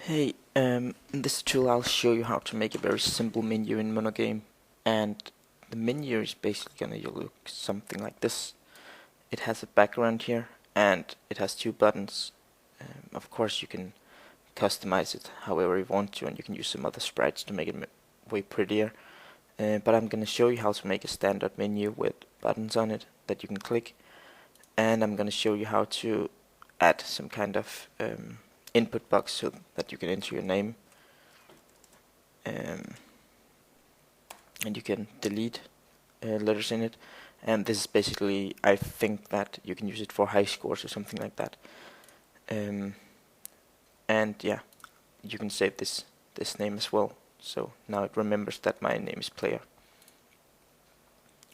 Hey, in this tutorial I'll show you how to make a very simple menu in MonoGame, and the menu is basically gonna look something like this. It has a background here, and it has two buttons. Of course you can customize it however you want to, and you can use some other sprites to make it way prettier. But I'm gonna show you how to make a standard menu with buttons on it that you can click, and I'm gonna show you how to add some kind of input box so that you can enter your name, and you can delete letters in it. And this is basically, I think that you can use it for high scores or something like that. And yeah, you can save this name as well, so now it remembers that my name is player.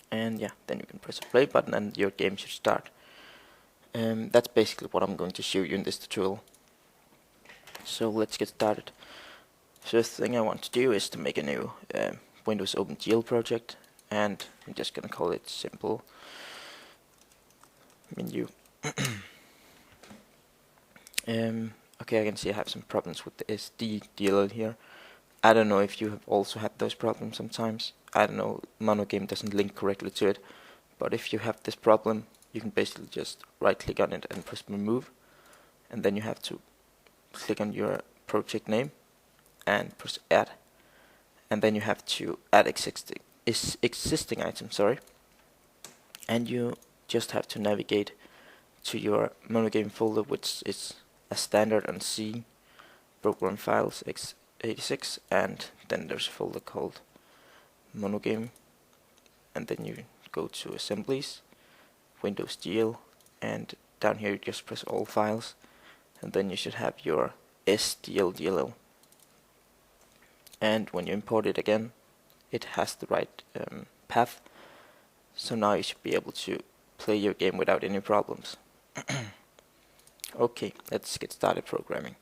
And yeah, then you can press the play button and your game should start. That's basically what I'm going to show you in this tutorial. So let's get started. First thing I want to do is to make a new Windows OpenGL project, and I'm just gonna call it simple menu. Okay, I can see I have some problems with the SD DLL here. I don't know if you have also had those problems sometimes. I don't know, MonoGame doesn't link correctly to it, but if you have this problem, you can basically just right click on it and press remove, and then you have to click on your project name and press add, and then you have to add existing item, and you just have to navigate to your MonoGame folder, which is a standard on C, program files x86, and then there's a folder called MonoGame, and then you go to assemblies, Windows GL, and down here you just press all files, and then you should have your SDLDLL. And when you import it again, it has the right path, so now you should be able to play your game without any problems. Okay, let's get started programming.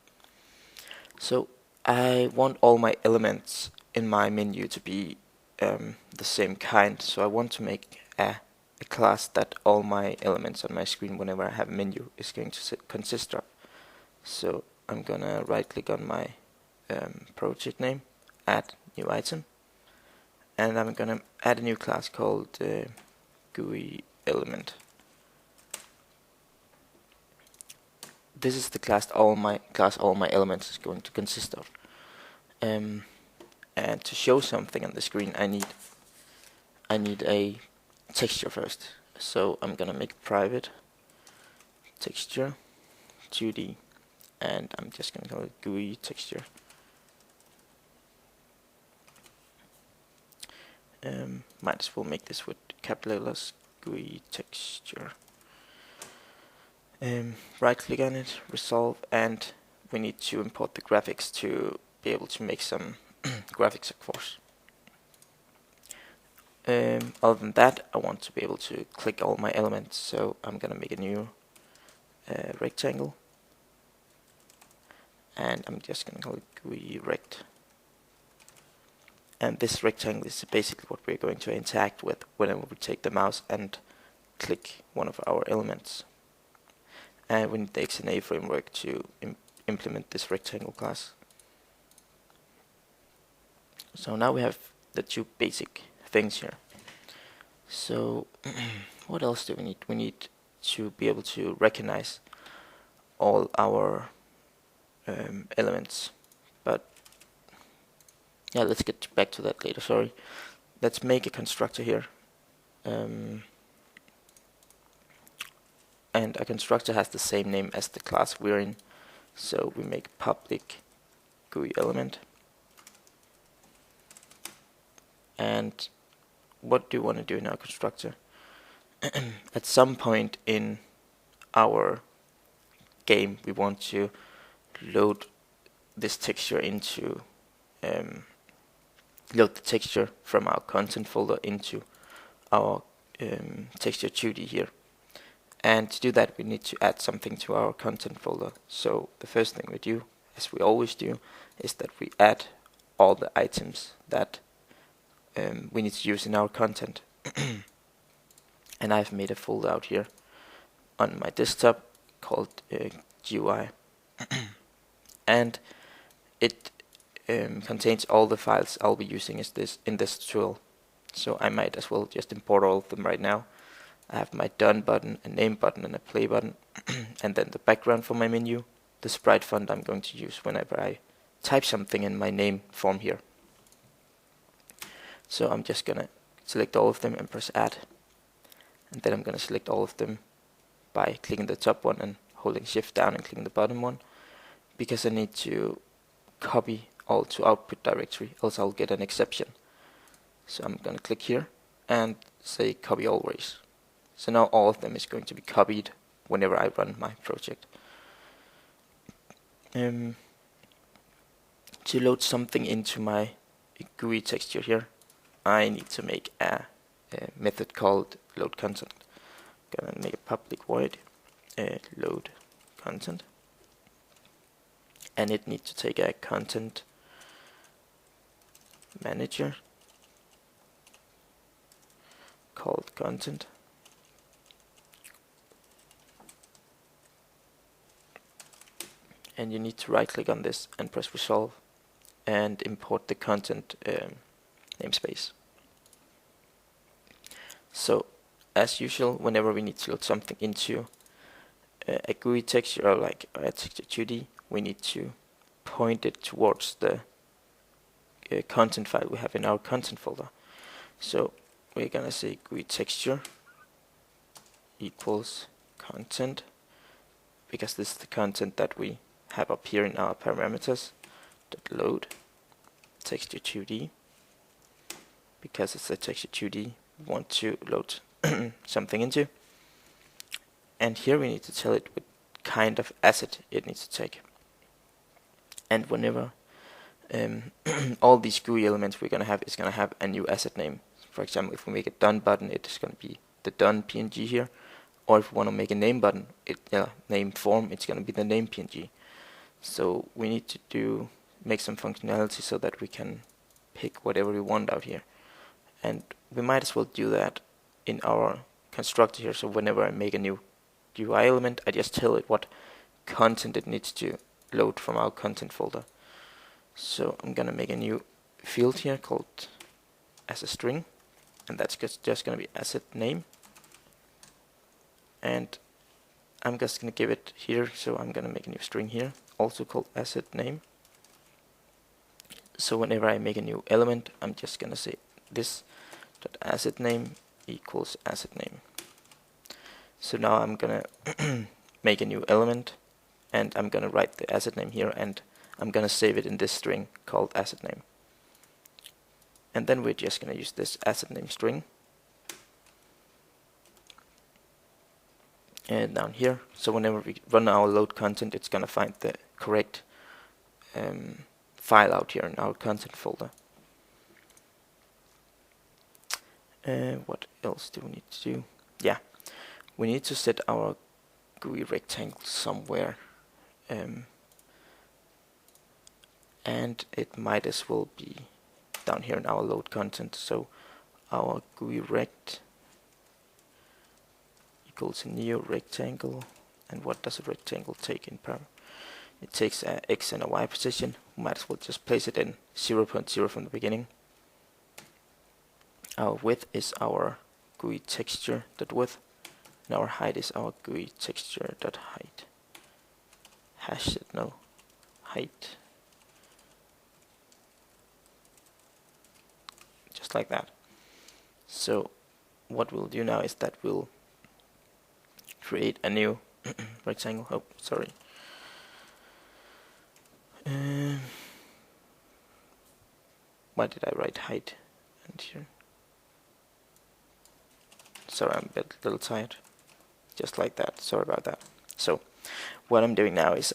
So I want all my elements in my menu to be the same kind, so I want to make a class that all my elements on my screen whenever I have a menu is going to consist of. So I'm gonna right click on my project name, add new item, and I'm gonna add a new class called GUI element. This is the class all my elements is going to consist of. And to show something on the screen, I need a texture first. So I'm gonna make private texture 2D, and I'm just gonna call it GUI texture. Might as well make this with capital letters, GUI texture. Right click on it, resolve, and we need to import the graphics to be able to make some graphics, of course. Other than that, I want to be able to click all my elements, so I'm gonna make a new rectangle, and I'm just gonna call it GUI rect. And this rectangle is basically what we're going to interact with whenever we take the mouse and click one of our elements. And we need the XNA framework to implement this rectangle class. So now we have the two basic things here. So what else do we need? We need to be able to recognize all our elements, but yeah, let's get back to that later, sorry. Let's make a constructor here. And a constructor has the same name as the class we're in, so we make public GUI element. And what do we want to do in our constructor? At some point in our game, we want to load this texture into load the texture from our content folder into our texture 2D here. And to do that, we need to add something to our content folder. So the first thing we do, as we always do, is that we add all the items that we need to use in our content. And I've made a folder out here on my desktop called GUI. And it contains all the files I'll be using in this tutorial. So I might as well just import all of them right now. I have my done button, a name button, and a play button, and then the background for my menu, the sprite font I'm going to use whenever I type something in my name form here. So I'm just gonna select all of them and press add, and then I'm gonna select all of them by clicking the top one and holding shift down and clicking the bottom one, because I need to copy all to output directory, else I'll get an exception. So I'm gonna click here and say copy always. So now all of them is going to be copied whenever I run my project. To load something into my GUI texture here, I need to make a method called load content. I'm gonna make a public void load content, and it needs to take a content manager called content, and you need to right click on this and press resolve and import the content namespace. So as usual, whenever we need to load something into a GUI texture or like a texture 2D, we need to point it towards the content file we have in our content folder. So we're gonna say GUI texture equals content, because this is the content that we have up here in our parameters. Load texture 2D, because it's a texture 2D we want to load something into. And here we need to tell it what kind of asset it needs to take. And whenever all these GUI elements we're gonna have is gonna have a new asset name. For example, if we make a done button, it is gonna be the done PNG here. Or if we want to make a name button, name form, it's gonna be the name PNG. So we need to make some functionality so that we can pick whatever we want out here. And we might as well do that in our constructor here. So whenever I make a new UI element, I just tell it what content it needs to load from our content folder. So I'm gonna make a new field here called as a string, and that's just gonna be asset name. And I'm just gonna give it here, so I'm gonna make a new string here, also called asset name. So whenever I make a new element, I'm just gonna say this dot asset name equals asset name. So now I'm gonna make a new element, and I'm gonna write the asset name here, and I'm gonna save it in this string called asset name. And then we're just gonna use this asset name string and down here. So whenever we run our load content, it's gonna find the correct file out here in our content folder. What else do we need to do? Yeah, we need to set our GUI rectangle somewhere, and it might as well be down here in our load content. So our GUI rect equals a new rectangle. And what does a rectangle take in param? It takes a x and a y position. We might as well just place it in 0.0 from the beginning. Our width is our GUI texture.width, and our height is our GUI texture.height. Hash it, no, height. Just like that. So what we'll do now is that we'll create a new rectangle. Oh, sorry. Why did I write height? And here. Sorry, I'm a little tired. Just like that. Sorry about that. So what I'm doing now is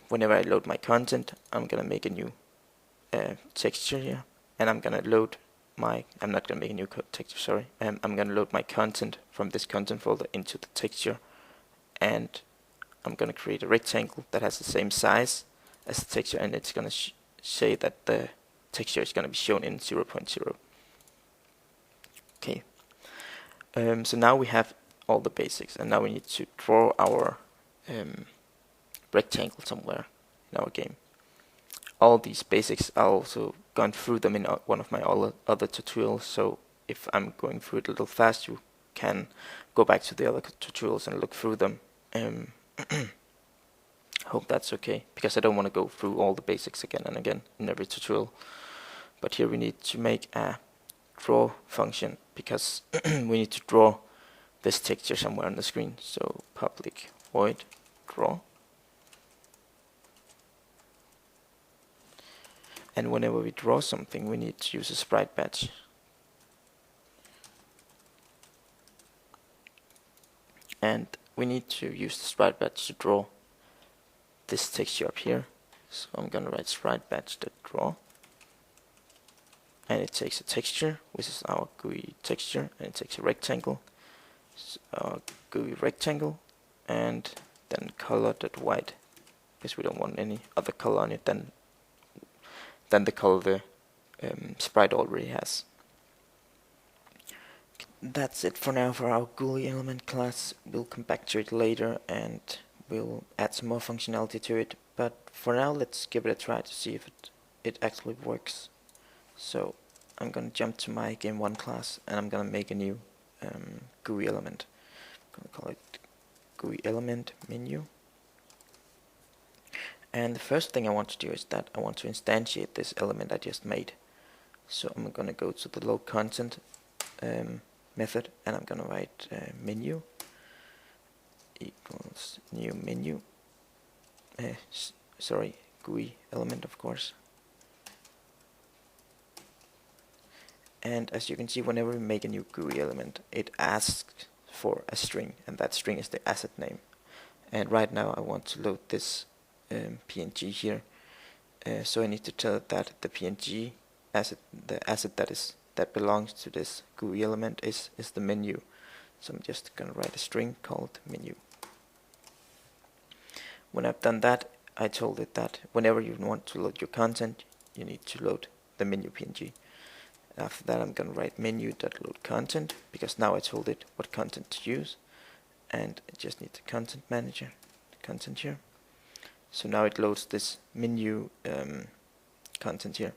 whenever I load my content, I'm gonna make a new texture here, and I'm gonna load my. I'm not gonna make a new texture. Sorry. I'm gonna load my content from this content folder into the texture, and I'm gonna create a rectangle that has the same size as the texture, and it's gonna say that the texture is gonna be shown in 0.0. Okay. So now we have all the basics, and now we need to draw our rectangle somewhere in our game. all these basics, I've also gone through them in one of my other tutorials, so if I'm going through it a little fast, you can go back to the other tutorials and look through them. Hope that's okay, because I don't want to go through all the basics again and again in every tutorial. But here we need to make a draw function, because we need to draw this texture somewhere on the screen. So public void draw. And whenever we draw something, we need to use a sprite batch. And we need to use the sprite batch to draw this texture up here. So I'm gonna write sprite batch.draw. And it takes a texture, which is our GUI texture, and it takes a rectangle, so our GUI rectangle, and then color.white, because we don't want any other color on it than the color the sprite already has. That's it for now for our GUI element class. We'll come back to it later and we'll add some more functionality to it, but for now let's give it a try to see if it actually works. So I'm going to jump to my game1 class and I'm going to make a new GUI element. I'm going to call it GUI element menu. And the first thing I want to do is that I want to instantiate this element I just made. So I'm going to go to the load content method and I'm going to write menu equals new menu. Sorry, GUI element, of course. And as you can see, whenever we make a new GUI element, it asks for a string, and that string is the asset name. And right now I want to load this PNG here, so I need to tell it that the PNG asset, the asset that belongs to this GUI element is the menu. So I'm just gonna write a string called menu. When I've done that, I told it that whenever you want to load your content, you need to load the menu PNG. After that, I'm going to write menu.loadContent, because now I told it what content to use, and I just need the content manager, content here. So now it loads this menu content here.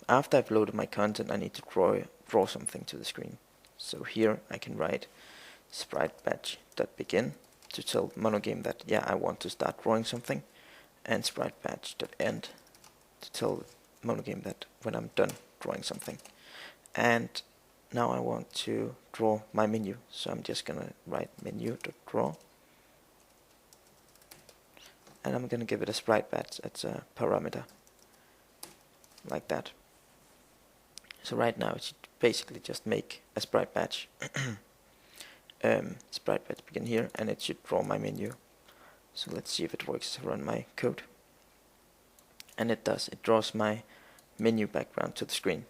After I've loaded my content, I need to draw something to the screen. So here I can write sprite batch.begin to tell MonoGame that yeah, I want to start drawing something, and sprite batch.end to tell MonoGame that when I'm done drawing something. And now I want to draw my menu, so I'm just gonna write menu.draw, and I'm gonna give it a sprite batch as a parameter, like that. So right now it should basically just make a sprite batch. Sprite batch begin here, and it should draw my menu. So let's see if it works. Run my code, and it does. It draws my menu background to the screen.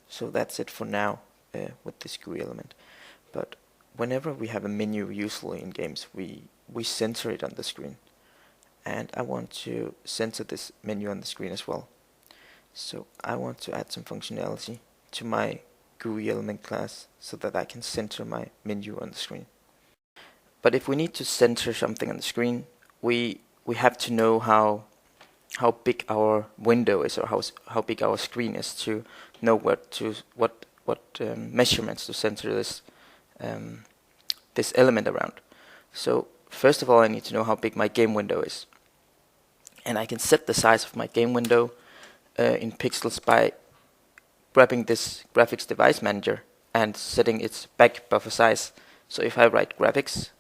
So that's it for now with this GUI element. But whenever we have a menu, usually in games, we center it on the screen, and I want to center this menu on the screen as well. So I want to add some functionality to my GUI element class so that I can center my menu on the screen. But if we need to center something on the screen, we have to know how big our window is, or how big our screen is, to know what measurements to center this this element around. So first of all, I need to know how big my game window is, and I can set the size of my game window in pixels by grabbing this graphics device manager and setting its back buffer size. So if I write graphics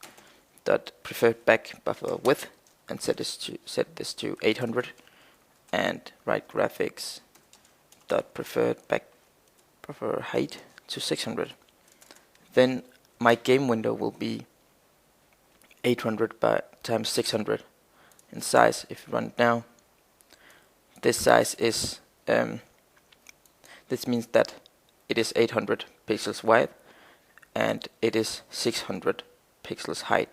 dot preferred back buffer width and set this to 800, and write graphics dot preferred back buffer height to 600, then my game window will be 800 by times 600 in size. If you run it now, this size is this means that it is 800 pixels wide and it is 600 pixels height.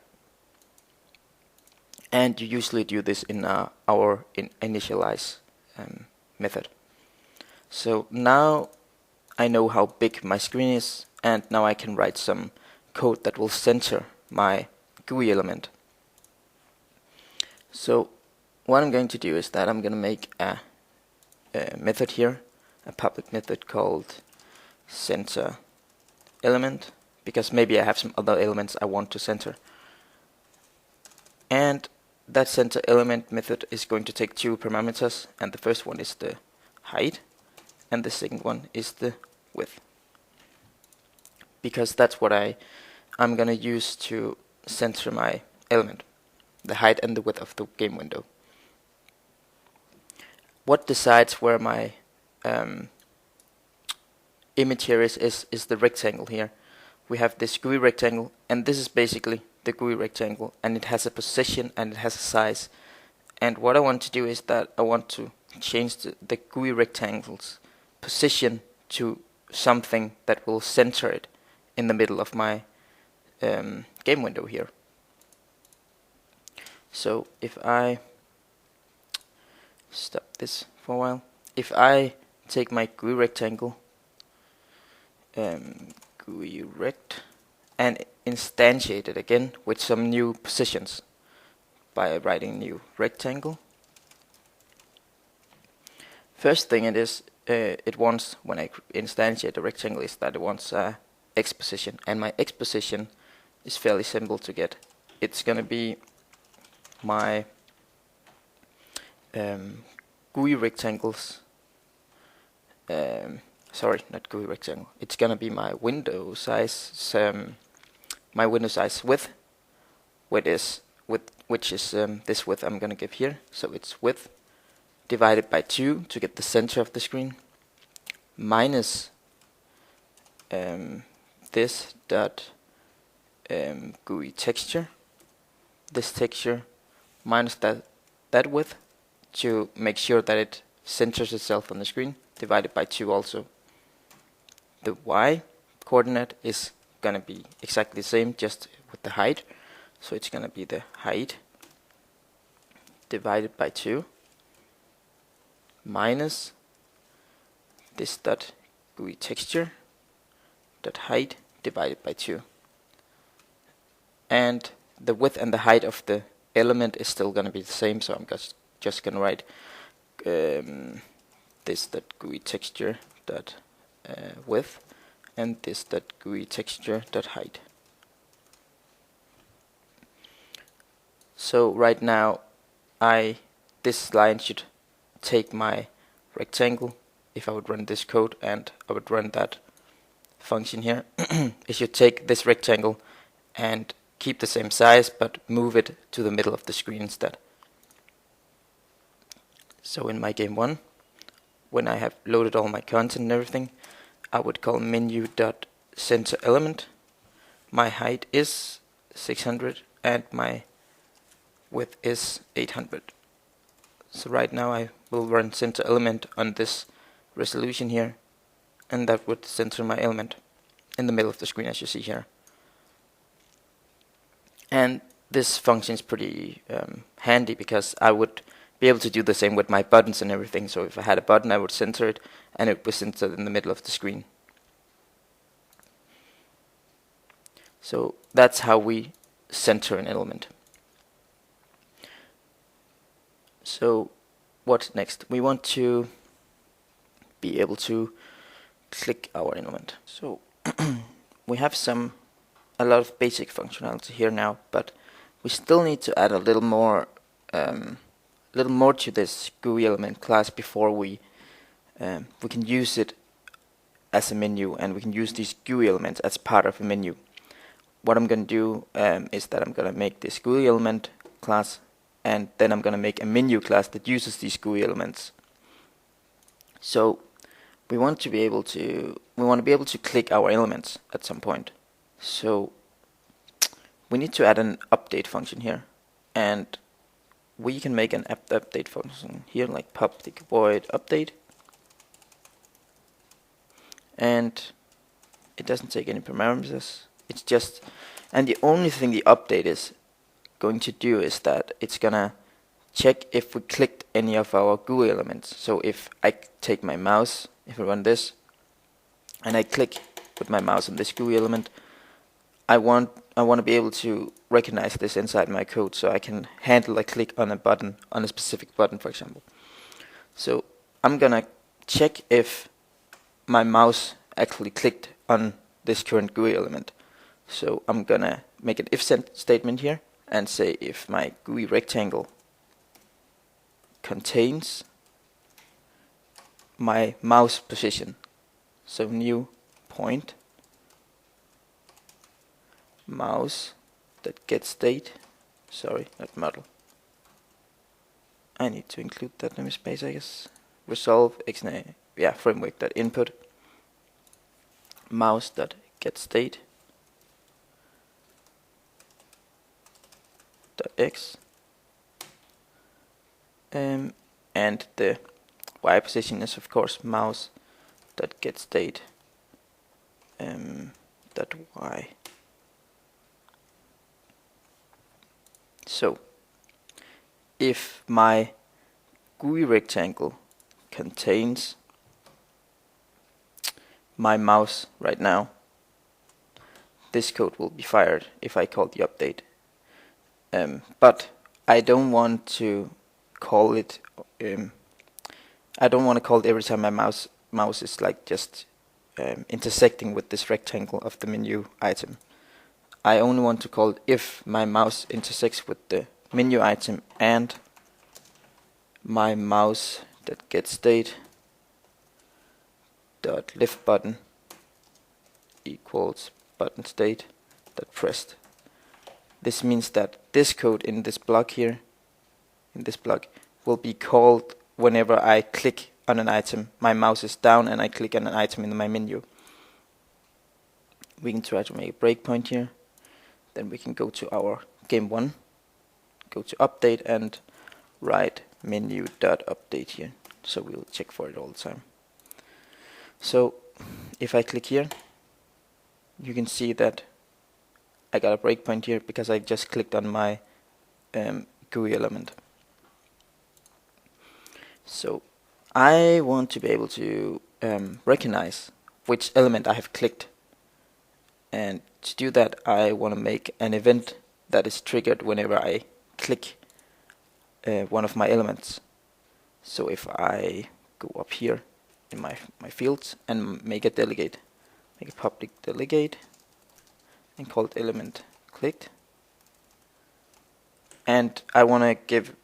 And you usually do this in our initialize method. So now I know how big my screen is, and now I can write some code that will center my GUI element. So what I'm going to do is that I'm going to make a method here, a public method called center element, because maybe I have some other elements I want to center. And that center element method is going to take two parameters, and the first one is the height, and the second one is the width, because that's what I'm going to use to center my element, the height and the width of the game window. What decides where my image here is the rectangle here. We have this GUI rectangle, and this is basically the GUI rectangle, and it has a position and it has a size. And what I want to do is that I want to change the GUI rectangle's position to something that will center it in the middle of my game window here. So if I stop this for a while, if I take my GUI rectangle, GUI rect, and instantiate it again with some new positions by writing new rectangle. First thing it wants when I instantiate a rectangle is that it wants a X position, and my X position is fairly simple to get. It's gonna be my GUI rectangles. Sorry, not GUI rectangle. It's gonna be my window size. My window size width, which is this width I'm gonna give here. So it's width divided by 2 to get the center of the screen, minus this dot GUI texture, this texture, minus that width to make sure that it centers itself on the screen, divided by 2 also. The Y coordinate is gonna be exactly the same, just with the height. So it's gonna be the height divided by 2 minus this dot GUI texture dot height divided by 2. And the width and the height of the element is still gonna be the same, so I'm just gonna write this dot GUI texture dot width and this dot GUI texture dot height. So right now this line should take my rectangle. If I would run this code and I would run that function here, it should take this rectangle and keep the same size but move it to the middle of the screen instead. So in my game 1, when I have loaded all my content and everything, I would call menu.centerElement. My height is 600 and my width is 800. So right now I will run center element on this resolution here, and that would center my element in the middle of the screen, as you see here. And this function is pretty handy, because I would be able to do the same with my buttons and everything. So if I had a button, I would center it, and it was centered in the middle of the screen. So that's how we center an element. So what's next? We want to be able to click our element. So we have a lot of basic functionality here now, but we still need to add a little more to this GUI element class before we can use it as a menu, and we can use these GUI elements as part of a menu. What I'm going to do is that I'm going to make this GUI element class, and then I'm going to make a menu class that uses these GUI elements. So we want to be able to click our elements at some point. So we need to add an update function here, and we can make an update function here, like public void update, and it doesn't take any parameters. It's just, and the only thing the update is going to do is that it's gonna check if we clicked any of our GUI elements. So if I take my mouse, if I run this, and I click with my mouse on this GUI element, I want want to be able to recognize this inside my code, so I can handle a click on a button, on a specific button, for example. So I'm gonna check if my mouse actually clicked on this current GUI element. So I'm gonna make an if statement here and say if my GUI rectangle contains my mouse position. So new point mouse that gets state. Sorry, not model. I need to include that namespace, I guess. Resolve XNA, yeah, framework that input mouse that get state dot x and the y position is of course mouse dot get state dot y. So if my GUI rectangle contains my mouse right now, this code will be fired if I call the update. But I don't want to call it. I don't want to call it every time my mouse is like just intersecting with this rectangle of the menu item. I only want to call it if my mouse intersects with the menu item and my mouse that gets state dot lift button equals button state dot pressed. This means that this code in this block here, in this block, will be called whenever I click on an item. My mouse is down and I click on an item in my menu. We can try to make a breakpoint here. Then we can go to our game 1, go to update and write menu.update here. So we'll check for it all the time. So if I click here, you can see that I got a breakpoint here because I just clicked on my GUI element. So I want to be able to recognize which element I have clicked, and to do that I want to make an event that is triggered whenever I click one of my elements. So if I go up here in my fields and make a delegate, make a public delegate and call it element clicked, and I want to give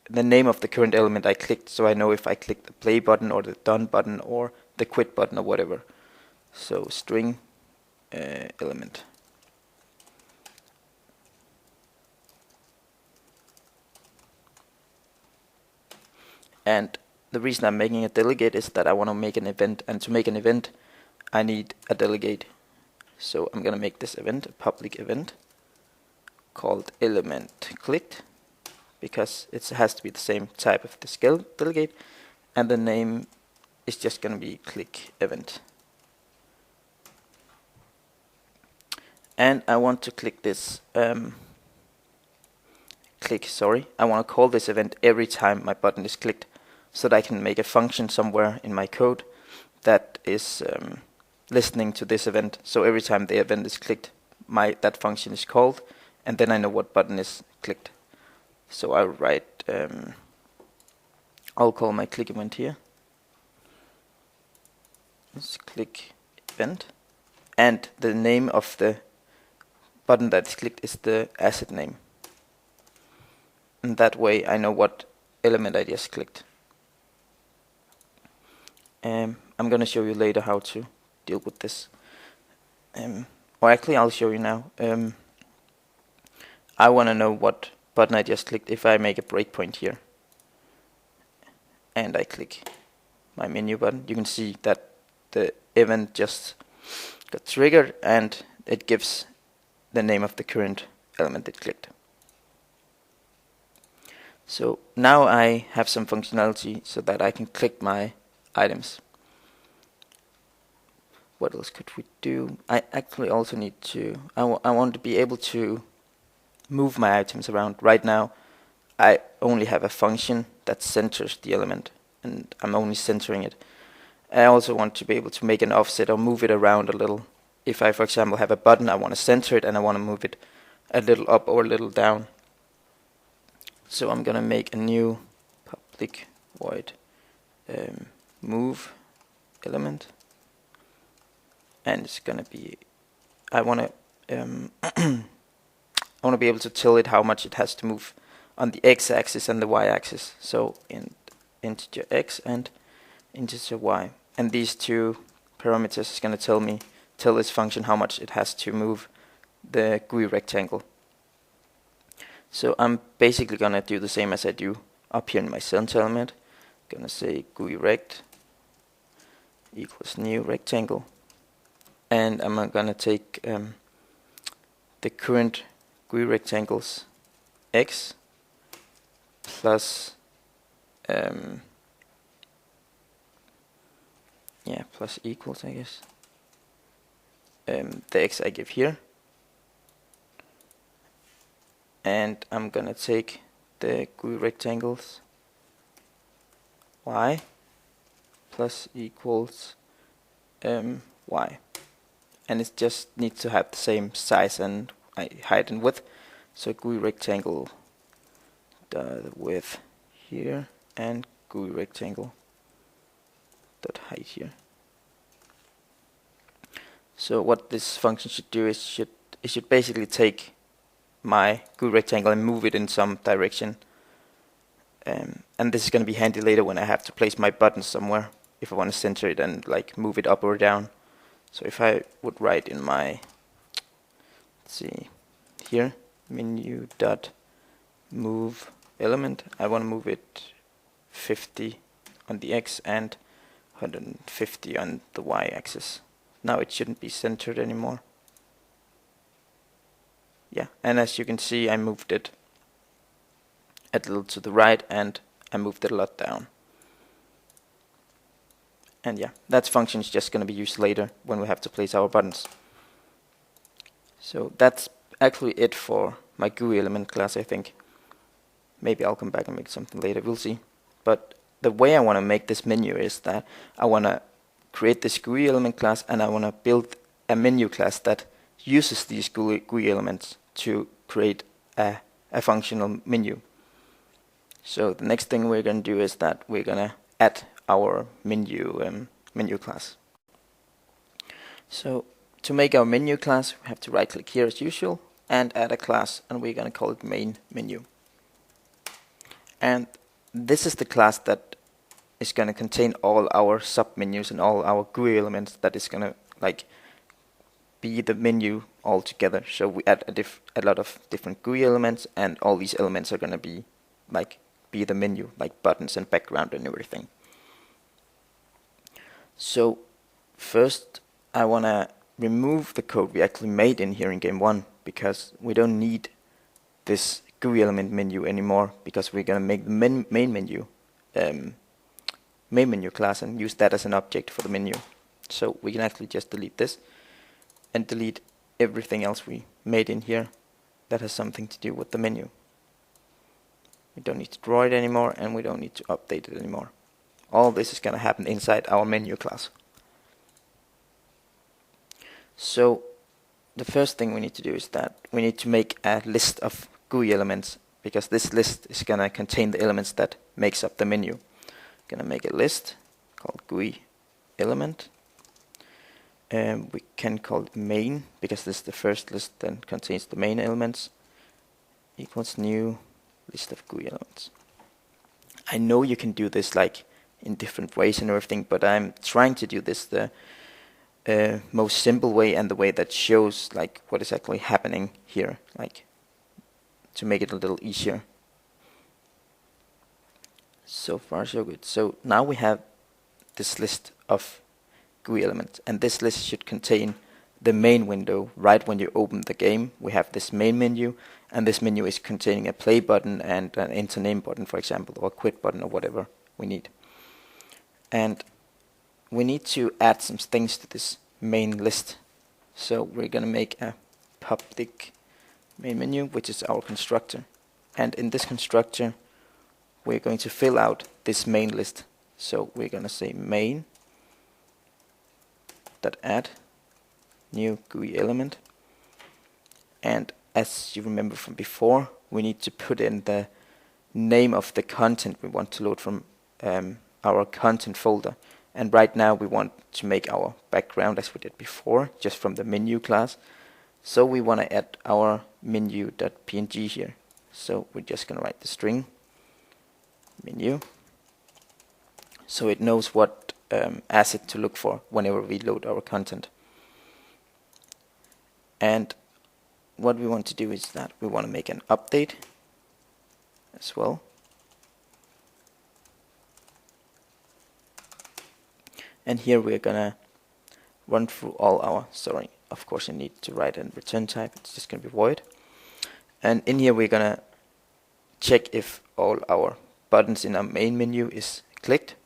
the name of the current element I clicked, so I know if I click the play button or the done button or the quit button or whatever. So string element. And the reason I'm making a delegate is that I want to make an event, and to make an event I need a delegate. So I'm gonna make this event a public event called element clicked, because it has to be the same type of the scale delegate, and the name is just gonna be click event. And I want to click this I want to call this event every time my button is clicked, so that I can make a function somewhere in my code that is listening to this event. So every time the event is clicked, that function is called, and then I know what button is clicked. So I'll write, I'll call my click event here. Let's click event, and the name of the button that is clicked is the asset name. And that way I know what element I just clicked. I'm gonna show you later how to deal with this. Or actually I'll show you now. I wanna know what button I just clicked if I make a breakpoint here. And I click my menu button. You can see that the event just got triggered and it gives the name of the current element it clicked. So now I have some functionality so that I can click my items. What else could we do? I actually also need to, I want to be able to move my items around. Right now I only have a function that centers the element, and I'm only centering it. I also want to be able to make an offset or move it around a little if I, for example, have a button, I want to center it and I want to move it a little up or a little down. So I'm gonna make a new public void move element, and it's gonna be, I wanna I wanna be able to tell it how much it has to move on the x-axis and the y-axis. So in integer x and integer y, and these two parameters is gonna tell this function how much it has to move the GUI rectangle. So I'm basically gonna do the same as I do up here in my center element. Gonna say GUI rect equals new rectangle, and I'm gonna take the current GUI rectangles x plus plus equals, I guess, the x I give here, and I'm gonna take the GUI rectangles y plus equals y, and it just needs to have the same size and height and width. So GUI rectangle dot width here and GUI rectangle dot height here. So what this function should do is it should basically take my GUI rectangle and move it in some direction. And this is going to be handy later when I have to place my button somewhere, if I want to center it and like move it up or down. So if I would write in my, let's see, here, menu dot move element, I want to move it 50 on the x and 150 on the y-axis. Now it shouldn't be centered anymore. Yeah, and as you can see, I moved it a little to the right and I moved it a lot down. And yeah, that function is just going to be used later when we have to place our buttons. So that's actually it for my GUI element class, I think. Maybe I'll come back and make something later, we'll see. But the way I want to make this menu is that I want to create this GUI element class, and I want to build a menu class that uses these GUI elements to create a functional menu. So the next thing we're going to do is that we're going to add our menu class. So to make our menu class, we have to right click here as usual and add a class, and we're going to call it main menu. And this is the class that is going to contain all our submenus and all our GUI elements that is going to like be the menu all together. So we add a lot of different GUI elements, and all these elements are going to be the menu, like buttons and background and everything. So first I want to remove the code we actually made in here in game 1, because we don't need this GUI element menu anymore, because we're going to make the main menu class and use that as an object for the menu. So we can actually just delete this and delete everything else we made in here that has something to do with the menu. We don't need to draw it anymore, and we don't need to update it anymore. All this is going to happen inside our menu class. So the first thing we need to do is that we need to make a list of GUI elements, because this list is going to contain the elements that makes up the menu. Going to make a list called GUI element. We can call it main, because this is the first list that contains the main elements, equals new list of GUI elements. I know you can do this like in different ways and everything, but I'm trying to do this the most simple way, and the way that shows like what is actually happening here, like to make it a little easier. So far so good. So now we have this list of GUI elements, and this list should contain the main window. Right when you open the game, we have this main menu, and this menu is containing a play button and an EnterName button, for example, or a quit button, or whatever we need. And we need to add some things to this main list. So we're going to make a public main menu, which is our constructor. And in this constructor, we're going to fill out this main list. So we're going to say main.add new GUI element, and as you remember from before, we need to put in the name of the content we want to load from our content folder. And right now we want to make our background as we did before, just from the menu class. So we want to add our menu.png here. So we're just going to write the string menu, so it knows what asset to look for whenever we load our content. And what we want to do is that we want to make an update as well. And here we're gonna run through all our, of course I need to write a return type, it's just gonna be void. And in here we're gonna check if all our buttons in our main menu is clicked.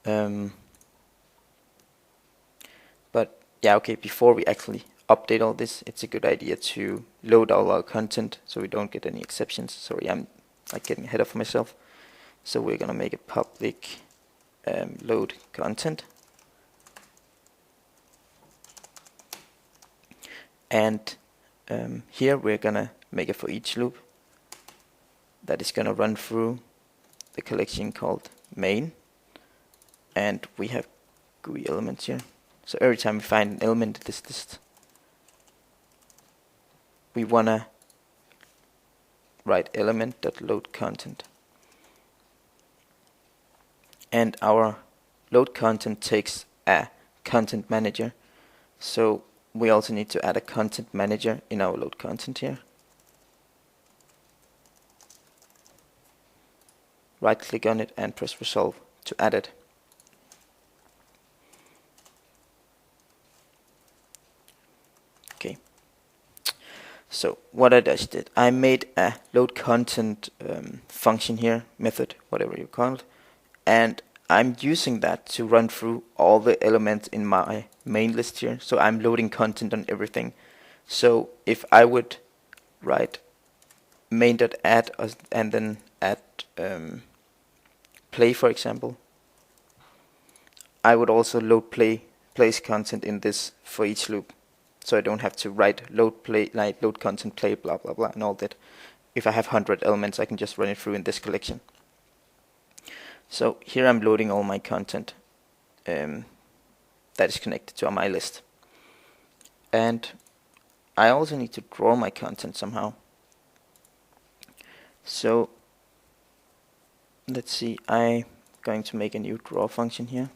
But yeah, okay, before we actually update all this, it's a good idea to load all our content so we don't get any exceptions. Sorry, I'm like getting ahead of myself. So we're gonna make a public load content, and here we're gonna make a for each loop that is gonna run through the collection called main, and we have GUI elements here. So every time we find an element in this list, we wanna write element.load content. And our load content takes a content manager, so we also need to add a content manager in our load content here. Right click on it and press resolve to add it. Okay, so what I just did, I made a load content function here, method, whatever you call it, and I'm using that to run through all the elements in my main list here. So I'm loading content on everything. So if I would write main.add and then add play, for example, I would also load place content in this for each loop. So I don't have to write load content play blah blah blah and all that. If I have 100 elements, I can just run it through in this collection. So here I'm loading all my content that is connected to my list. And I also need to draw my content somehow. So let's see, I'm going to make a new draw function here.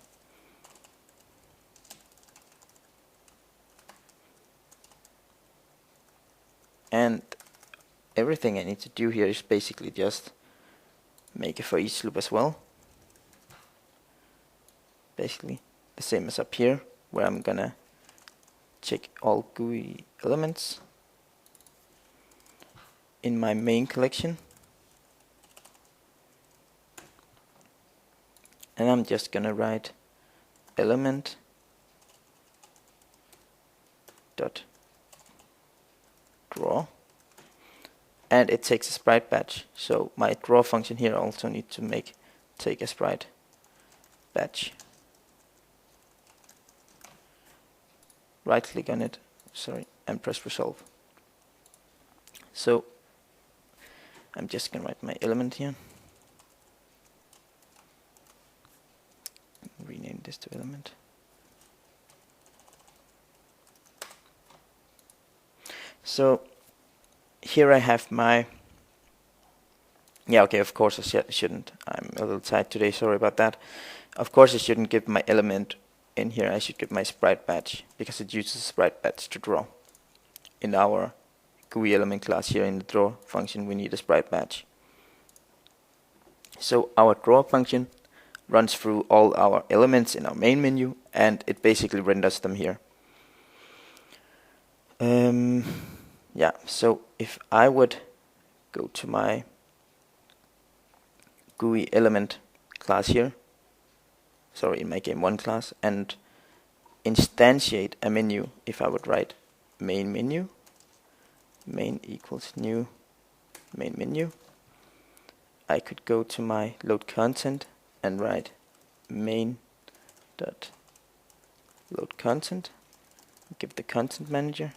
And everything I need to do here is basically just make a for each loop as well. Basically the same as up here, where I'm gonna check all GUI elements in my main collection, and I'm just gonna write element dot draw, and it takes a sprite batch. So my draw function here also need to take a sprite batch. Right click on it, and press resolve. So I'm just gonna write my element here, rename this to element. So here I have my, of course I shouldn't, I'm a little tired today, sorry about that. Of course I shouldn't give my element in here, I should give my sprite batch, because it uses sprite batch to draw. In our GUI element class here in the draw function, we need a sprite batch. So our draw function runs through all our elements in our main menu, and it basically renders them here. So if I would go to my GUI element class here, in my game 1 class, and instantiate a menu, if I would write main menu, main equals new main menu, I could go to my load content and write main dot load content, give the content manager,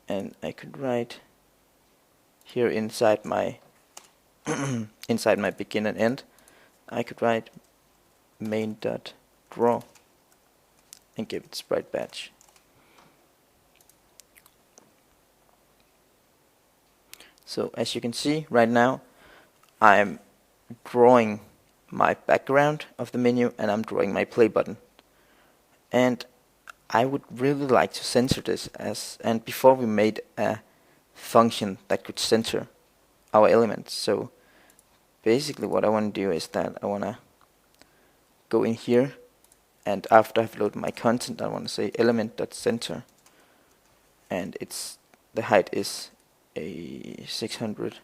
and I could write here inside my inside my begin and end, I could write main.draw and give it sprite badge. So as you can see right now, I'm drawing my background of the menu and I'm drawing my play button. And I would really like to censor this and before we made a function that could censor our elements. So basically what I want to do is that I want to go in here, and after I've loaded my content, I want to say element.center, and the height is a 600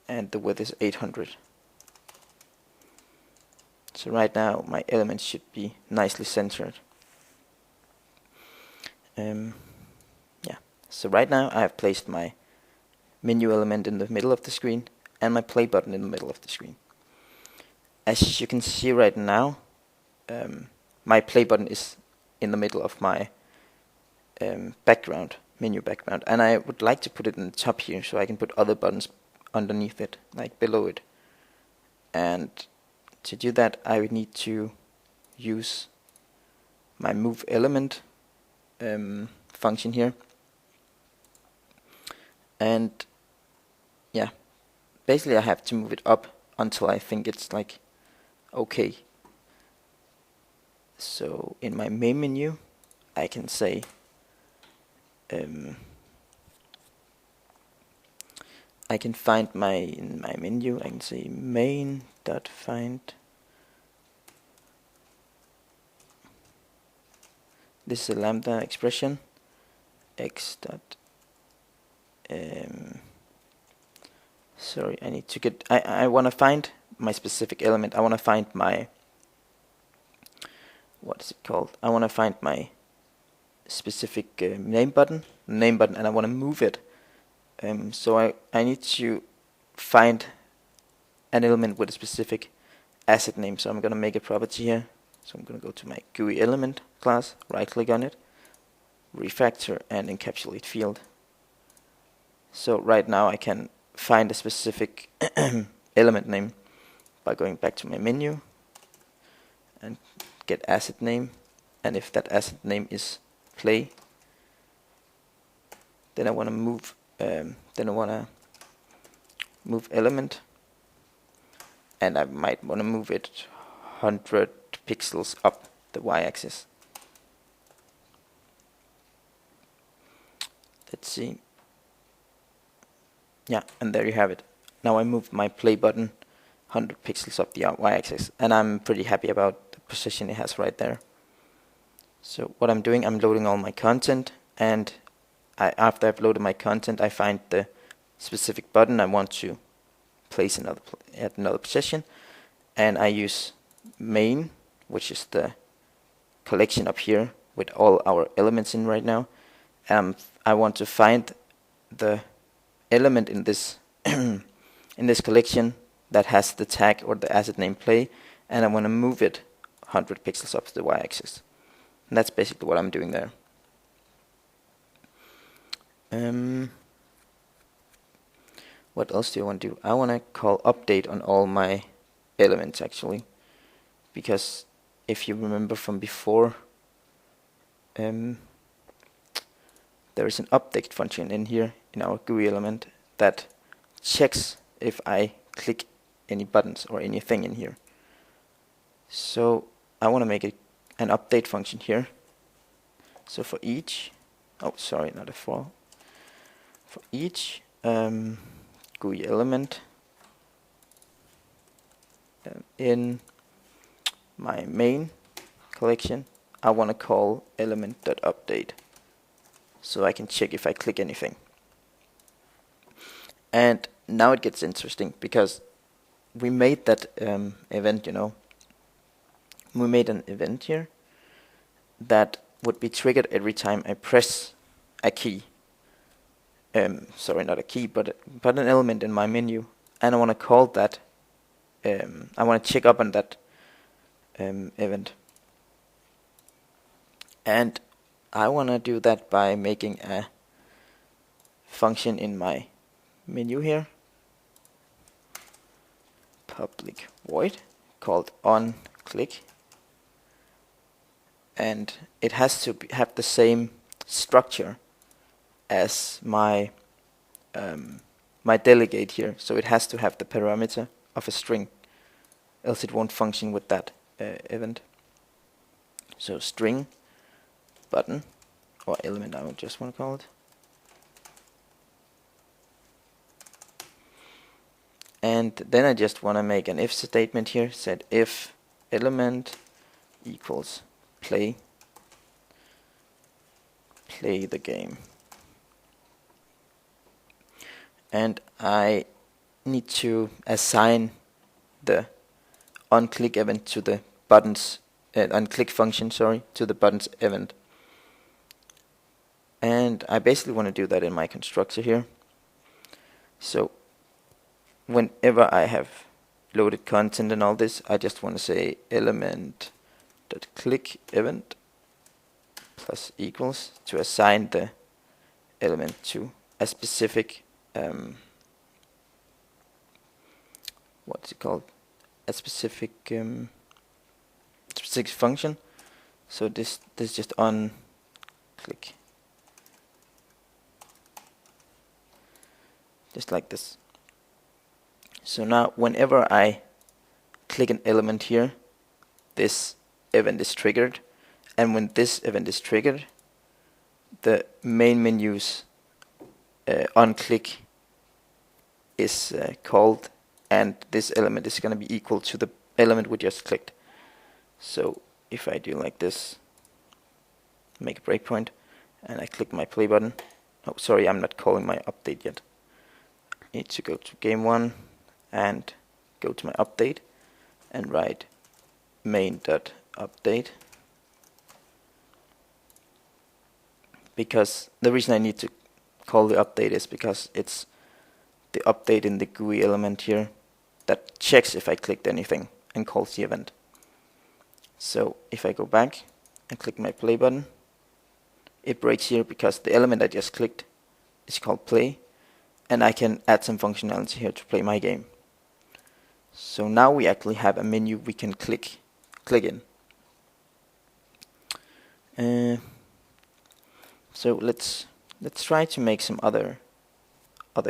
and the width is 800. So right now my elements should be nicely centered. Yeah. So right now I have placed my menu element in the middle of the screen and my play button in the middle of the screen. As you can see right now, my play button is in the middle of my menu background, and I would like to put it in the top here so I can put other buttons underneath it, like below it. And to do that I would need to use my move element function here, and yeah, basically I have to move it up until I think it's like okay. So in my main menu I can say I can find in my menu I can say main.find. This is a lambda expression x dot sorry, I need to get I want to find my specific element. I want to find my what is it called? I want to find my specific name button, and I want to move it. So I need to find an element with a specific asset name. So I'm going to make a property here. So I'm going to go to my GUI element class, right click on it, refactor and encapsulate field. So right now I can find a specific element name by going back to my menu and get asset name, and if that asset name is play, then I want to move element, and I might want to move it 100 pixels up the y-axis. Let's see. Yeah, and there you have it. Now I moved my play button 100 pixels up the y-axis, and I'm pretty happy about the position it has right there. So what I'm doing, I'm loading all my content, and after I've loaded my content, I find the specific button I want to place at another position, and I use main, which is the collection up here with all our elements in right now. I want to find the element in this in this collection that has the tag or the asset name play, and I want to move it 100 pixels up the y-axis. And that's basically what I'm doing there. What else do I want to do? I want to call update on all my elements actually, because if you remember from before, there is an update function in here in our GUI element that checks if I click any buttons or anything in here. So I want to make an update function here. So for each, for each GUI element in my main collection, I want to call element.update, so I can check if I click anything. And now it gets interesting, because we made that event, we made an event here that would be triggered every time I press a key. Sorry, not a key, but an element in my menu, and I want to call that. I want to check up on that event, and I want to do that by making a function in my menu here, public void, called onClick, and it has to have the same structure as my my delegate here, so it has to have the parameter of a string, else it won't function with that event. So string button, or element I would just want to call it. And then I just want to make an if statement here, set if element equals play the game. And I need to assign the onClick event to the buttons, onClick function, sorry, to the buttons event. And I basically want to do that in my constructor here. So whenever I have loaded content and all this, I just want to say element.click event plus equals to assign the element to a specific what's it called? A specific function. So this is just on click, just like this. So now whenever I click an element here, this event is triggered, and when this event is triggered, the main menu's onClick is called, and this element is going to be equal to the element we just clicked. So if I do like this, make a breakpoint, and I click my play button. Oh, sorry, I'm not calling my update yet. I need to go to game 1 and go to my update and write main.update, because the reason I need to call the update is because it's the update in the GUI element here that checks if I clicked anything and calls the event. So if I go back and click my play button, it breaks here because the element I just clicked is called play, and I can add some functionality here to play my game. So now we actually have a menu we can click in. So let's try to make some other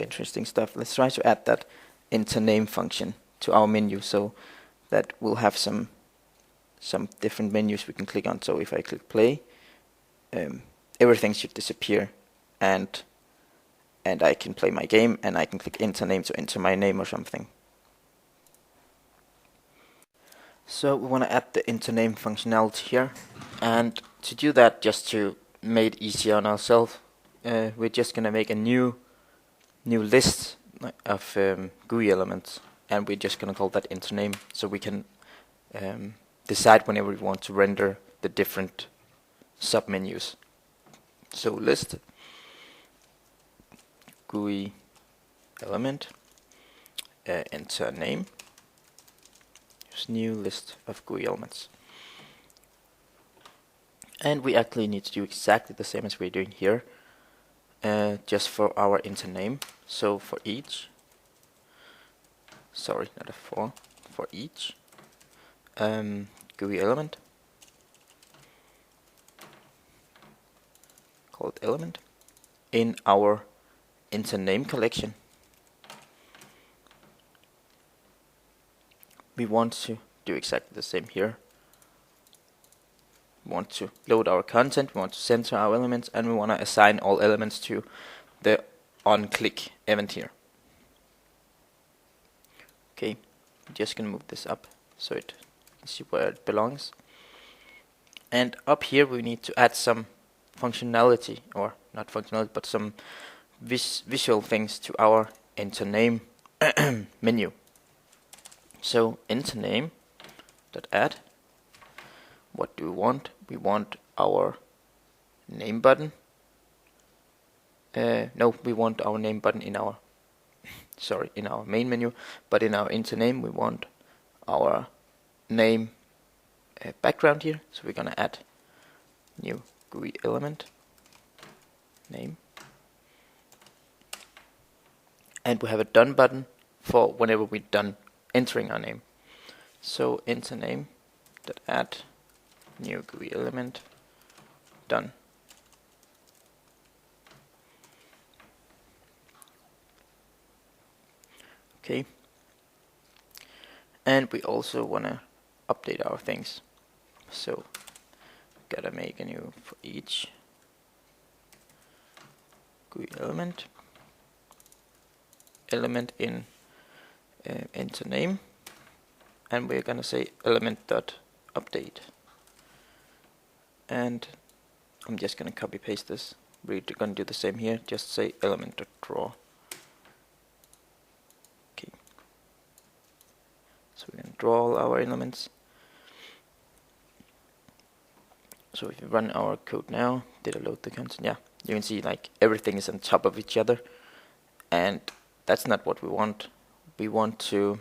interesting stuff. Let's try to add that EnterName function to our menu, so that we'll have some different menus we can click on. So if I click play, everything should disappear, and I can play my game, and I can click EnterName to enter my name or something. So we want to add the EnterName functionality here, and to do that, just to make it easier on ourselves, we're just going to make a new list of GUI elements, and we're just going to call that EnterName, so we can decide whenever we want to render the different submenus. So list GUI element EnterName, new list of GUI elements. And we actually need to do exactly the same as we're doing here, just for our EnterName. So for each, sorry, not a for each GUI element, called element, in our EnterName collection, we want to do exactly the same here. We want to load our content, we want to center our elements, and we want to assign all elements to the onClick event here. Okay, I'm just going to move this up so you can see where it belongs. And up here we need to add some functionality, or not functionality, but some visual things to our EnterName menu. So EnterName.add, what do we want? We want our name button. No, we want our name button in our in our main menu, but in our EnterName we want our name background here. So we're gonna add new GUI element name, and we have a done button for whenever we're done entering our name. So EnterName dot add new GUI element done. Okay, and we also want to update our things, so gotta make a new for each GUI element in EnterName, and we're gonna say element dot update, and I'm just gonna copy paste this. We're gonna do the same here, just say element dot draw. Okay, so we're gonna draw all our elements. So if you run our code now, did I load the content? Yeah, you can see like everything is on top of each other, and that's not what we want. We want to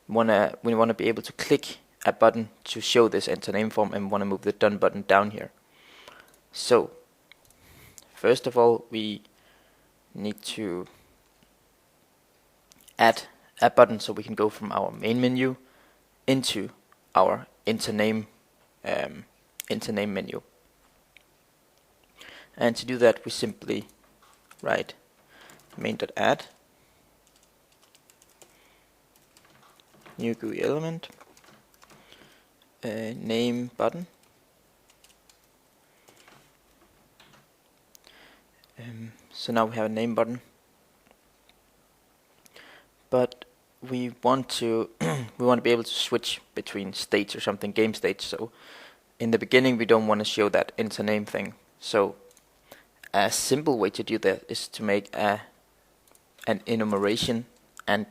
be able to click a button to show this EnterName form, and we want to move the done button down here. So first of all, we need to add a button so we can go from our main menu into our EnterName menu. And to do that, we simply write main.add new GUI element name button. So now we have a name button, but we want to be able to switch between states or something, game states. So in the beginning we don't want to show that EnterName thing. So a simple way to do that is to make an enumeration and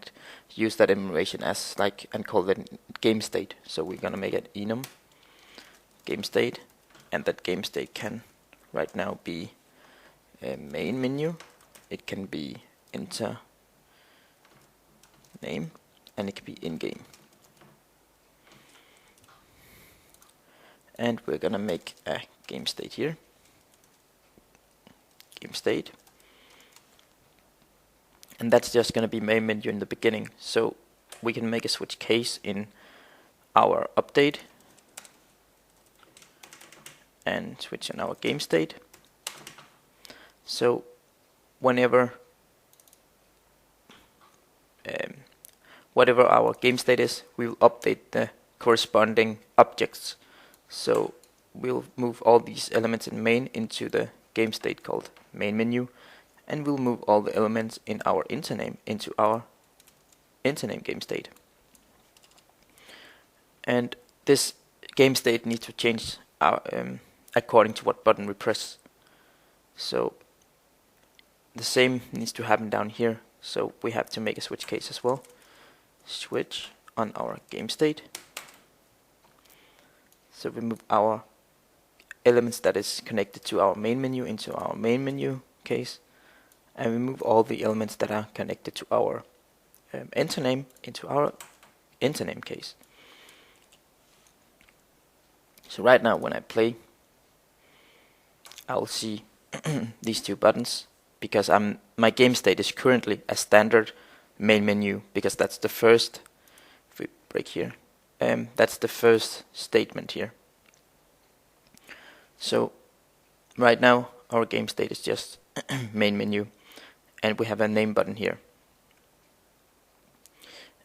use that enumeration as and call it game state. So we're gonna make it enum game state, and that game state can right now be a main menu, it can be enter name, and it can be in-game. And we're gonna make a game state here, game state, and that's just gonna be main menu in the beginning. So we can make a switch case in our update and switch in our game state. So whenever whatever our game state is, we will update the corresponding objects. So we'll move all these elements in main into the game state called main menu, and we'll move all the elements in our EnterName into our EnterName game state. And this game state needs to change according to what button we press. So the same needs to happen down here. So we have to make a switch case as well. Switch on our game state. So we move our elements that is connected to our main menu into our main menu case, and we move all the elements that are connected to our EnterName into our EnterName case. So right now when I play, I'll see these two buttons, because my game state is currently a standard main menu, because that's the first, if we break here, that's the first statement here. So right now our game state is just main menu, and we have a name button here.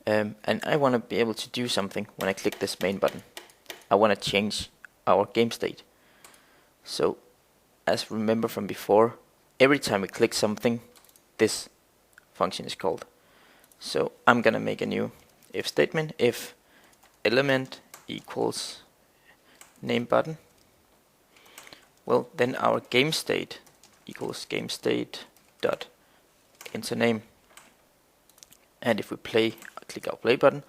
And I want to be able to do something when I click this main button. I want to change our game state. So as remember from before, every time we click something, this function is called. So I'm gonna make a new if statement, if element equals name button. Well, then our game state equals game state dot EnterName. And if we click our play button,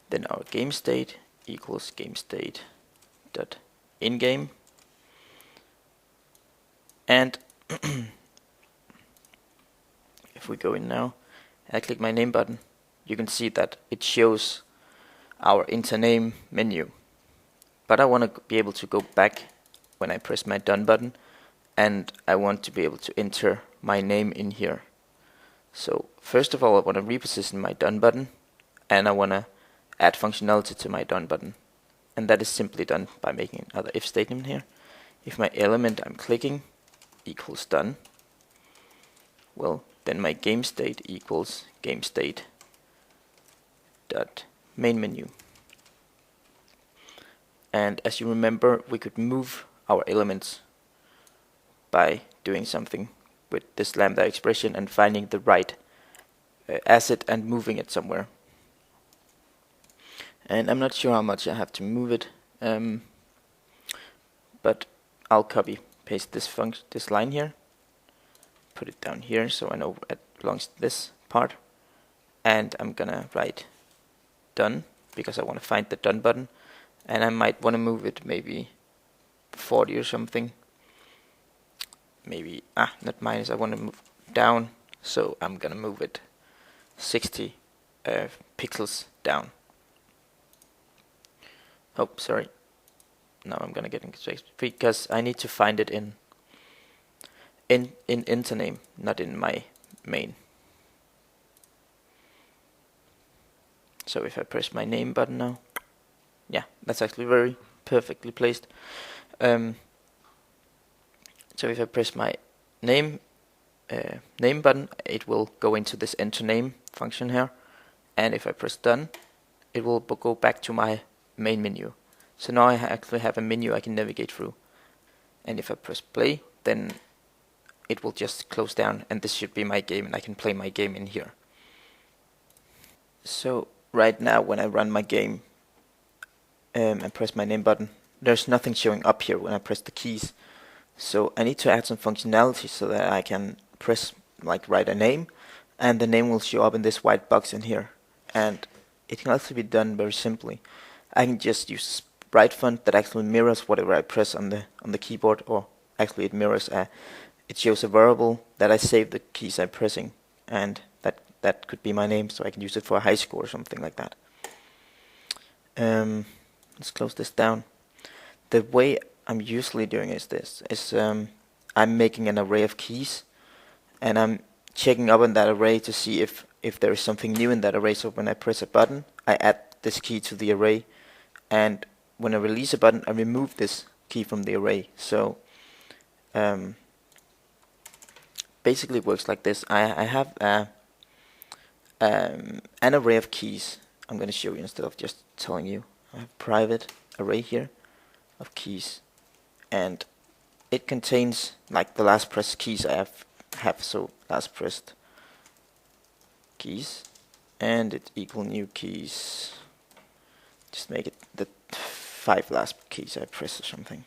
then our game state equals game state dot in-game. And if we go in now, I click my name button, you can see that it shows our EnterName menu. But I want to be able to go back when I press my done button, and I want to be able to enter my name in here. So first of all, I want to reposition my done button, and I want to add functionality to my done button, and that is simply done by making another if statement here. If my element I'm clicking equals done, well, then my game state equals game state dot main menu. And as you remember, we could move our elements by doing something with this lambda expression and finding the right asset and moving it somewhere. And I'm not sure how much I have to move it, but I'll copy paste this line here, put it down here so I know it belongs to this part, and I'm gonna write done because I want to find the done button, and I might want to move it maybe 40 or something. Maybe not minus, I want to move down, so I'm gonna move it 60 pixels down. Oh, sorry. Now I'm gonna get into because I need to find it in EnterName, not in my main. So if I press my name button now, yeah, that's actually very perfectly placed. So if I press my name button, it will go into this EnterName function here, and if I press done, it will go back to my main menu. So now I actually have a menu I can navigate through, and if I press play, then it will just close down, and this should be my game, and I can play my game in here. So right now when I run my game and press my name button, there's nothing showing up here when I press the keys. So I need to add some functionality so that I can press, like, write a name, and the name will show up in this white box in here. And it can also be done very simply. I can just use sprite font that actually mirrors whatever I press on the keyboard, or actually it mirrors it shows a variable that I save the keys I'm pressing, and that could be my name, so I can use it for a high score or something like that. Let's close this down. The way I'm usually doing this is I'm making an array of keys, and I'm checking up on that array to see if there is something new in that array. So when I press a button, I add this key to the array, and when I release a button, I remove this key from the array. So basically it works like this. I have an array of keys. I'm going to show you instead of just telling you. I have a private array here of keys, and it contains like the last pressed keys I have. So last pressed keys, and it equal new keys. Just make it the 5 last keys I press or something.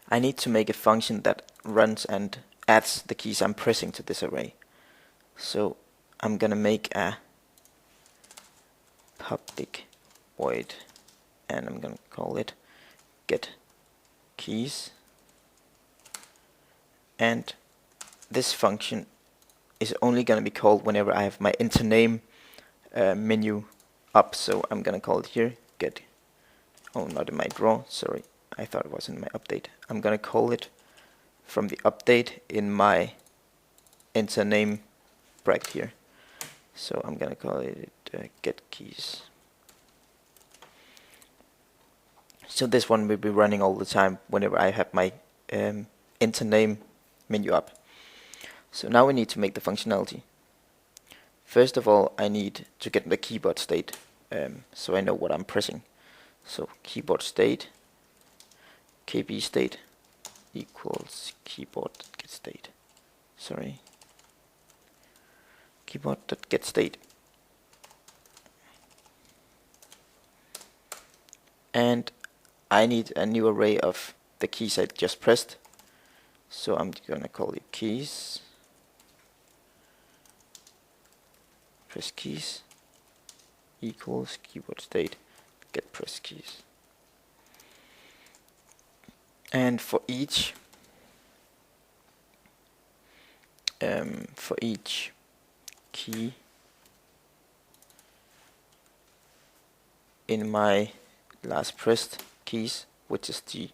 I need to make a function that runs and adds the keys I'm pressing to this array. So I'm gonna make a public void, and I'm gonna call it get keys, and this function is only gonna be called whenever I have my EnterName menu up. So I'm gonna call it here get, oh, not in my draw, sorry, I thought it was in my update. I'm gonna call it from the update in my EnterName bracket here. So I'm gonna call it get keys. So this one will be running all the time whenever I have my EnterName menu up. So now we need to make the functionality. First of all, I need to get the keyboard state, so I know what I'm pressing. So keyboard state, kb state equals keyboard get state. Sorry, keyboard get state. And I need a new array of the keys I just pressed. So I'm gonna call it keys. Press keys equals keyboard state get press keys. And for each key in my last pressed keys, which is the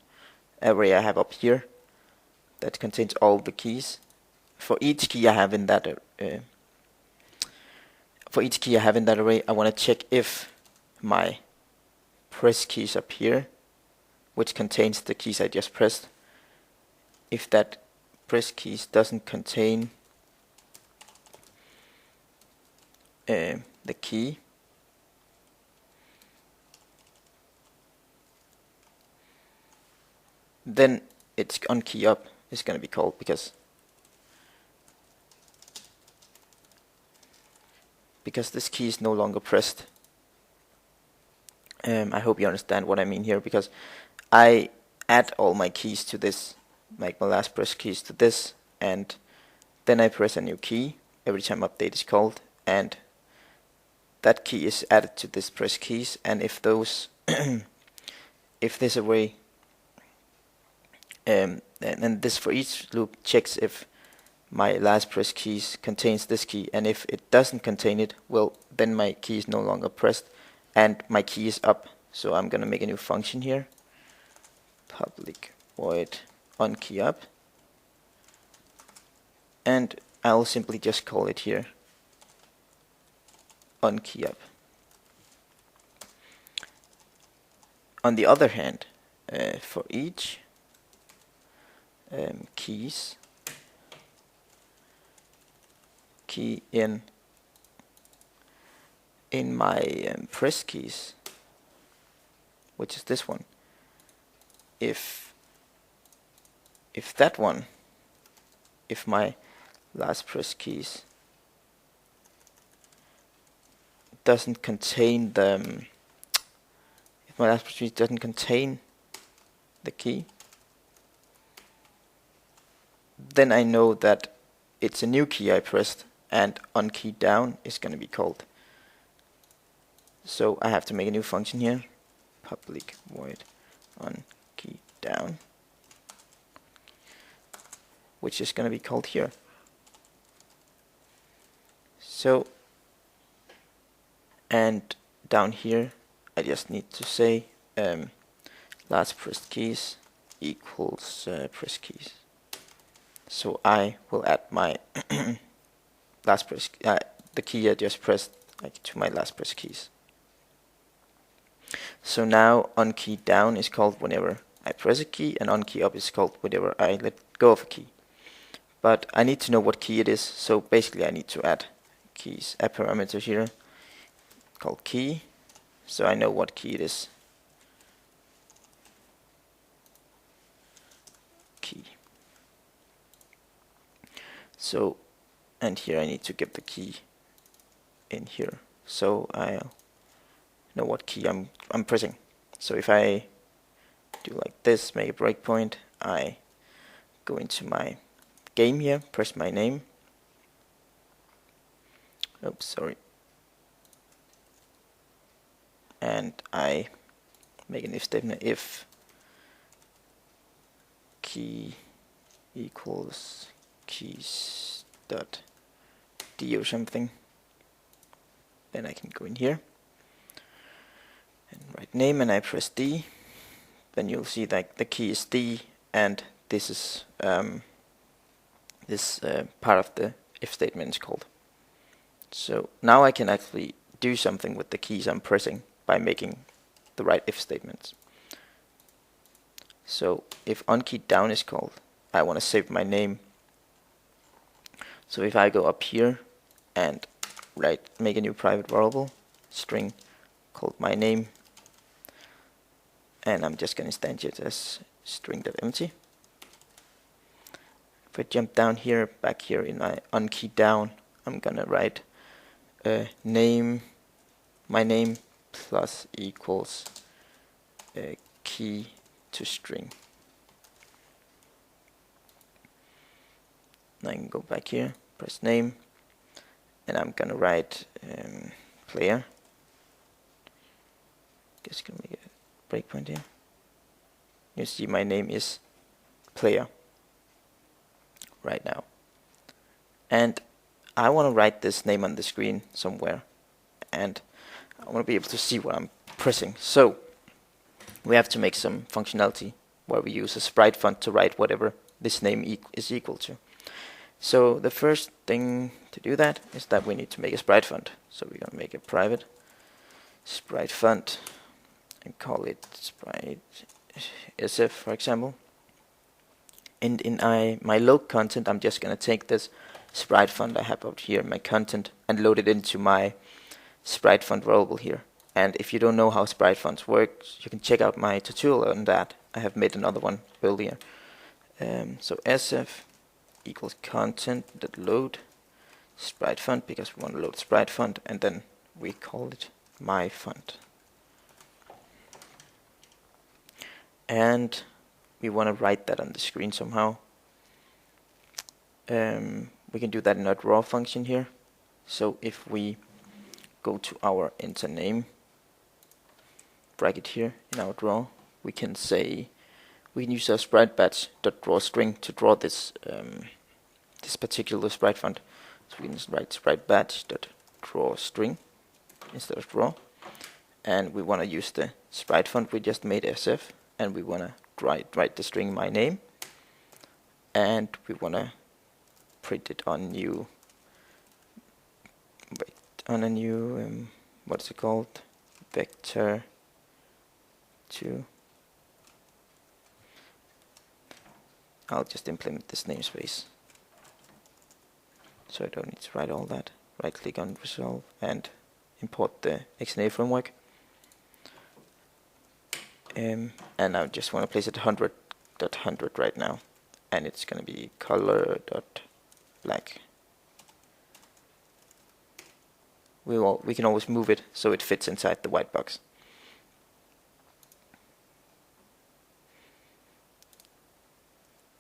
array I have up here that contains all the keys. For each key I have in that array, I want to check if my press keys up here, which contains the keys I just pressed, if that press keys doesn't contain the key, then it's on key up is going to be called, because this key is no longer pressed. I hope you understand what I mean here, because I add all my keys to this, like my last press keys to this, and then I press a new key every time update is called, and that key is added to this press keys. And if those if this array and this for each loop checks if my last press keys contains this key, and if it doesn't contain it, well, then my key is no longer pressed and my key is up. So I'm gonna make a new function here, public void onKeyUp, and I'll simply just call it here onKeyUp. On the other hand, for each keys key in my press keys, which is this one, if that one, if my last press keys doesn't contain the if my last press keys doesn't contain the key, then I know that it's a new key I pressed, and onKeyDown is going to be called. So I have to make a new function here, public void onKeyDown, which is going to be called here. So, and down here I just need to say last pressed keys equals press keys. So I will add my last press the key I just pressed to my last press keys. So now onKeyDown is called whenever I press a key, and onKeyUp is called whenever I let go of a key. But I need to know what key it is, so basically I need to add keys, a parameter here called key, so I know what key it is. Key. So, and here I need to get the key in here, so I know what key I'm pressing. So if I do like this, make a breakpoint, I go into my game here, press my name. Oops, sorry. And I make an if statement, if key equals keys dot d or something, then I can go in here and write name, and I press D. Then you'll see that the key is D, and this is part of the if statement is called. So now I can actually do something with the keys I'm pressing by making the right if statements. So if onKeyDown is called, I want to save my name. So if I go up here and make a new private variable string called my name, and I'm just going to instantiate it as string.empty. If I jump down here, back here in my onKeyDown, I'm going to write name, my name plus equals key to string. Now I can go back here, press name, and I'm going to write player. Just going to make a breakpoint here. You see my name is player right now. And I want to write this name on the screen somewhere, and I want to be able to see what I'm pressing. So we have to make some functionality where we use a sprite font to write whatever this name is equal to. So the first thing to do that is that we need to make a sprite font. So we're going to make a private sprite font and call it sprite SF, for example. And in my load content, I'm just going to take this sprite font I have out here, my content, and load it into my sprite font variable here. And if you don't know how sprite fonts work, you can check out my tutorial on that. I have made another one earlier. So SF equals content.load sprite font, because we want to load sprite font, and then we call it my font. And we want to write that on the screen somehow. We can do that in our draw function here. So if we go to our EnterName bracket here in our draw, we can say we can use our sprite batch.drawString to draw this this particular sprite font. So we can write sprite batch.drawString instead of draw, and we want to use the sprite font we just made SF, and we want to write the string my name, and we want to print it on new what's it called, vector 2. I'll just implement this namespace, so I don't need to write all that. Right click on resolve and import the XNA framework. And I just want to place it 100.100 right now, and it's going to be color.black. We can always move it so it fits inside the white box.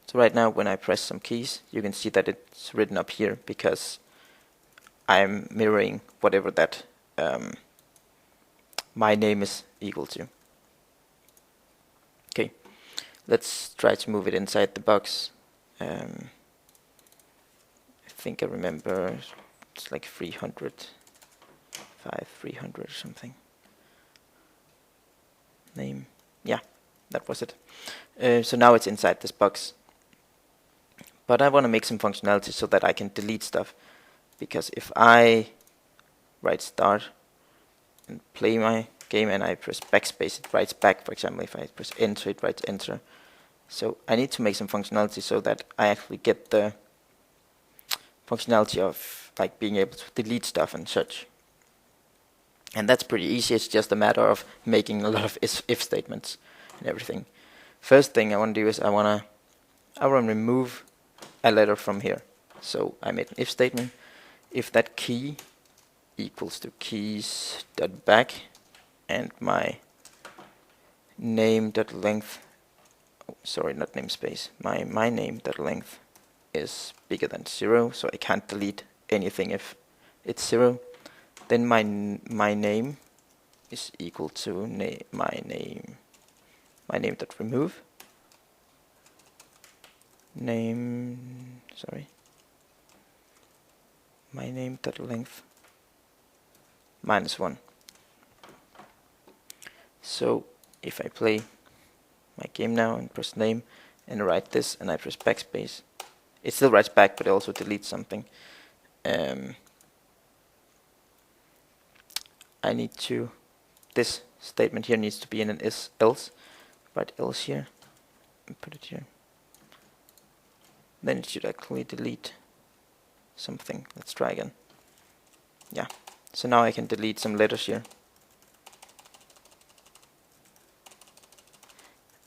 So right now when I press some keys, you can see that it's written up here because I'm mirroring whatever that my name is equal to. Okay, let's try to move it inside the box. I think I remember it's like 300 or something. Name, yeah, that was it. So now it's inside this box. But I want to make some functionality so that I can delete stuff, because if I write start and play my game and I press backspace, it writes back. For example, if I press enter, it writes enter. So I need to make some functionality so that I actually get the functionality of like being able to delete stuff and such. And that's pretty easy. It's just a matter of making a lot of if statements and everything. First thing I want to do is I want to remove a letter from here. So I made an if statement. If that key equals to keys.back and my name.length, sorry, not namespace, my name.length is bigger than 0, so I can't delete anything if it's 0, then my name is equal to my name.remove. My name.length -1. So if I play my game now and press name and write this and I press backspace, it still writes back, but it also deletes something. I need to, this statement here needs to be in an else. Write else here and put it here. Then it should actually delete something. Let's try again. Yeah, so now I can delete some letters here.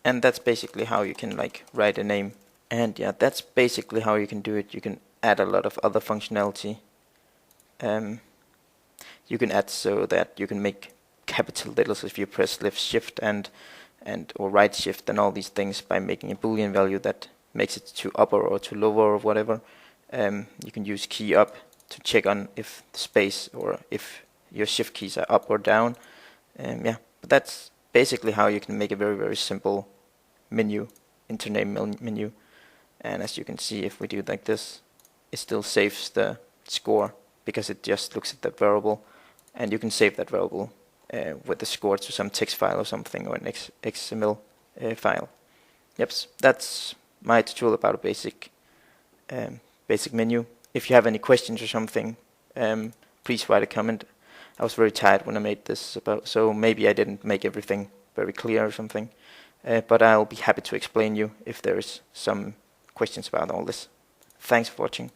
And that's basically how you can like write a name. And yeah, that's basically how you can do it. You can add a lot of other functionality. You can add so that you can make capital letters if you press left shift and or right shift and all these things by making a boolean value that makes it to upper or to lower or whatever. You can use key up to check on if the space or if your shift keys are up or down. Yeah, but that's basically how you can make a very, very simple menu, EnterName menu. And as you can see, if we do it like this, it still saves the score because it just looks at that variable, and you can save that variable with the score to some text file or something, or an XML file. Yep, that's my tutorial about a basic menu. If you have any questions or something, please write a comment. I was very tired when I made this, so maybe I didn't make everything very clear or something. But I'll be happy to explain you if there is some questions about all this. Thanks for watching.